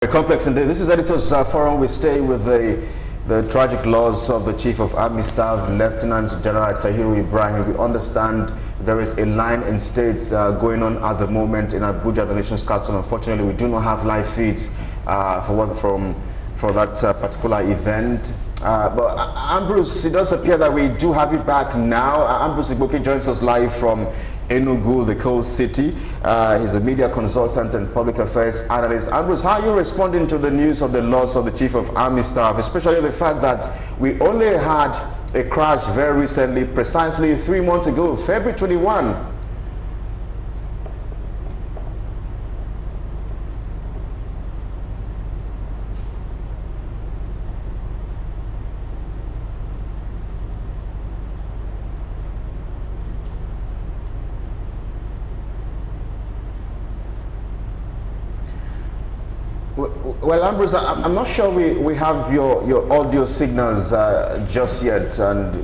Very complex indeed. This is Editors Forum. We stay with the tragic loss of the Chief of Army Staff, Lieutenant General Attahiru Ibrahim. We understand there is a line in state going on at the moment in Abuja, the nation's capital. Unfortunately, we do not have live feeds for that particular event. But Ambrose, it does appear that we do have you back now. Ambrose Igboke joins us live from Enugu, the coast city. He's a media consultant and public affairs analyst. Ambrose, how are you responding to the news of the loss of the Chief of Army Staff, especially the fact that we only had a crash very recently, precisely 3 months ago, February 21? Well, Ambrose, I'm not sure we have your audio signals just yet, and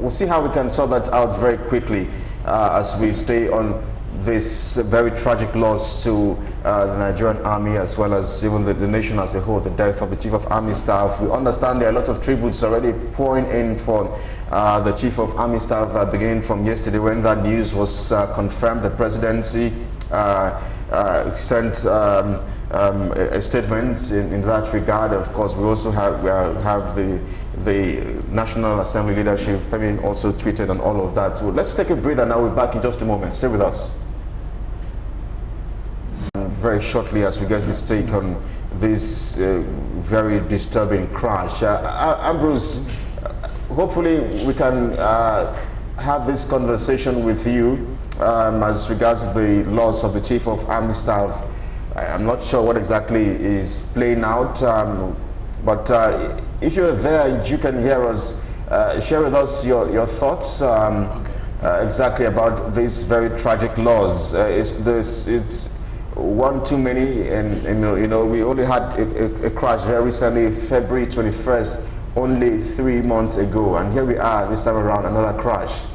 we'll see how we can sort that out very quickly as we stay on this very tragic loss to the Nigerian Army, as well as even the nation as a whole, the death of the Chief of Army Staff. We understand there are a lot of tributes already pouring in for the Chief of Army Staff beginning from yesterday when that news was confirmed. The presidency sent a statement in that regard. Of course, we also have the National Assembly leadership. Femi also tweeted on all of that. So let's take a breather now. We're back in just a moment. Stay with us. Very shortly, as we get this take on this very disturbing crash. Ambrose, hopefully we can have this conversation with you as regards the loss of the Chief of Army Staff. I'm not sure what exactly is playing out, but if you're there and you can hear us, share with us your thoughts exactly about this very tragic loss. It's one too many, and you know we only had a crash very recently, February 21st, only 3 months ago, and here we are this time around, another crash.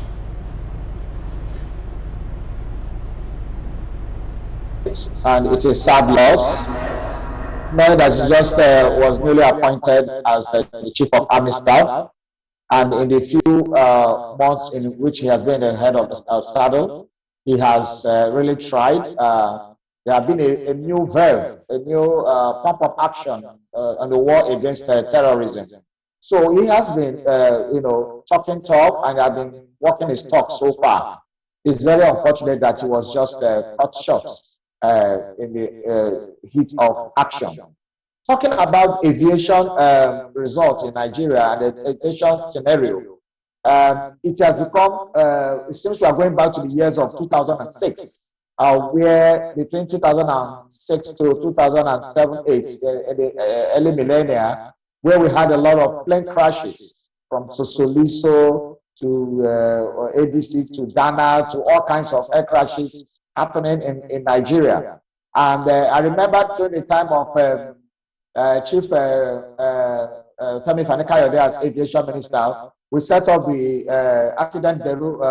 And it's a sad loss. Knowing that he just was newly appointed as the Chief of Army Staff, and in the few months in which he has been the head of the saddle, he has really tried. There have been a new verve, a new pump of action on the war against terrorism. So he has been, talking talk and has been walking his talk so far. It's very unfortunate that he was just cut short in the heat of action. Talking about aviation results in Nigeria and the aviation scenario, it has become, it seems we are going back to the years of 2006, where between 2006 to 2007, 8, the early millennia, where we had a lot of plane crashes from Sosoliso to ABC to Ghana to all kinds of air crashes happening in Nigeria. And I remember during the time of Chief Femi Fani-Kayode as aviation minister, we set up the accident bureau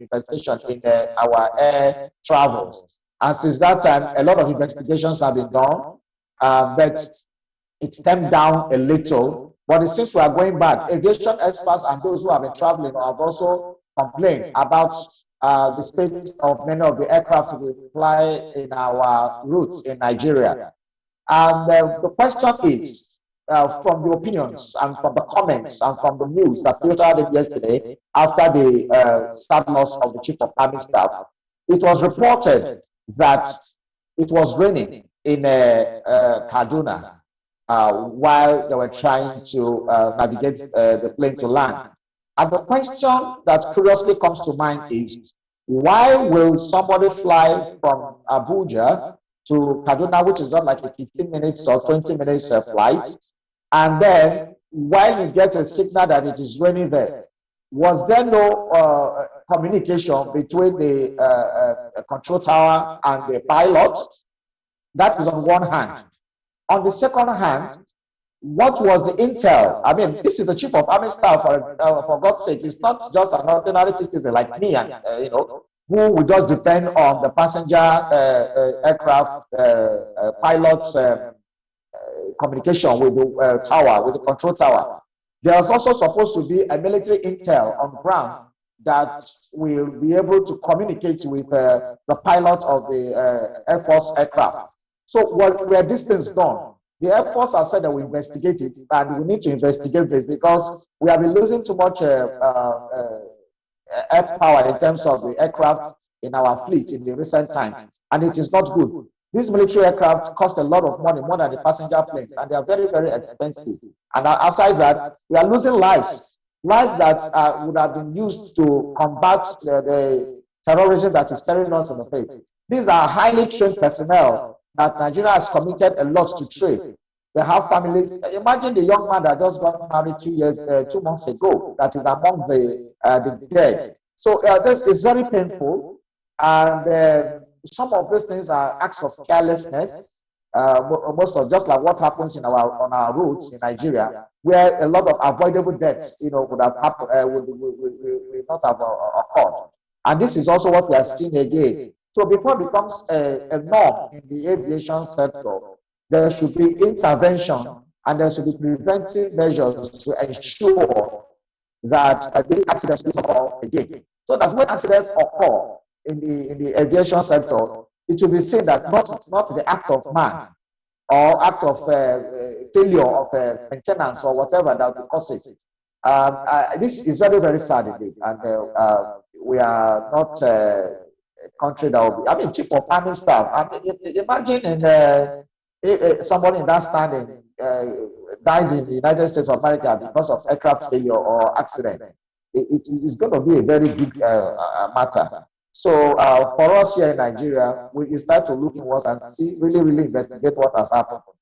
investigation in our air travels. And since that time, a lot of investigations have been done, but it stemmed down a little. But it seems we are going back. Aviation experts and those who have been traveling have also complained about the state of many of the aircraft we fly in our routes in Nigeria. And the question is, from the opinions and from the comments and from the news that filtered in yesterday after the sad loss of the Chief of Army Staff, it was reported that it was raining in Kaduna while they were trying to navigate the plane to land. And the question that curiously comes to mind is, why will somebody fly from Abuja to Kaduna, which is not like a 15 minutes or 20 minutes flight, and then while you get a signal that it is raining there, was there no communication between the control tower and the pilot? That is on one hand. On the second hand, what was the intel? I mean, this is the Chief of Army Staff, for God's sake. It's not just an ordinary citizen like me, and who will just depend on the passenger aircraft pilots communication with the tower, with the control tower. There's also supposed to be a military intel on ground that will be able to communicate with the pilot of the Air Force aircraft. So where this thing's done, the Air Force has said that we investigate it, and we need to investigate this because we have been losing too much air power in terms of the aircraft in our fleet in the recent times, and it is not good. These military aircraft cost a lot of money, more than the passenger planes, and they are very, very expensive. And outside that, we are losing lives that would have been used to combat the terrorism that is tearing us in the faith. These are highly trained personnel that Nigeria has committed a lot to train. They have families. Imagine the young man that just got married 2 months ago, that is among the dead. So this is very painful, and some of these things are acts of carelessness. Most of just like what happens on our roads in Nigeria, where a lot of avoidable deaths, would have happened, would not have occurred. And this is also what we are seeing again. So before it becomes a norm in the aviation sector, there should be intervention and there should be preventive measures to ensure that these accidents don't occur again. So that when accidents occur in the aviation sector, it will be seen that not the act of man or act of failure of maintenance or whatever that will cause it. This is very, very sad indeed, and we are not a country that will be, chief of army staff. Imagine if somebody in that standing dies in the United States of America because of aircraft failure or accident. It is going to be a very big matter. So for us here in Nigeria, we start to look inwards and see, really, really investigate what has happened.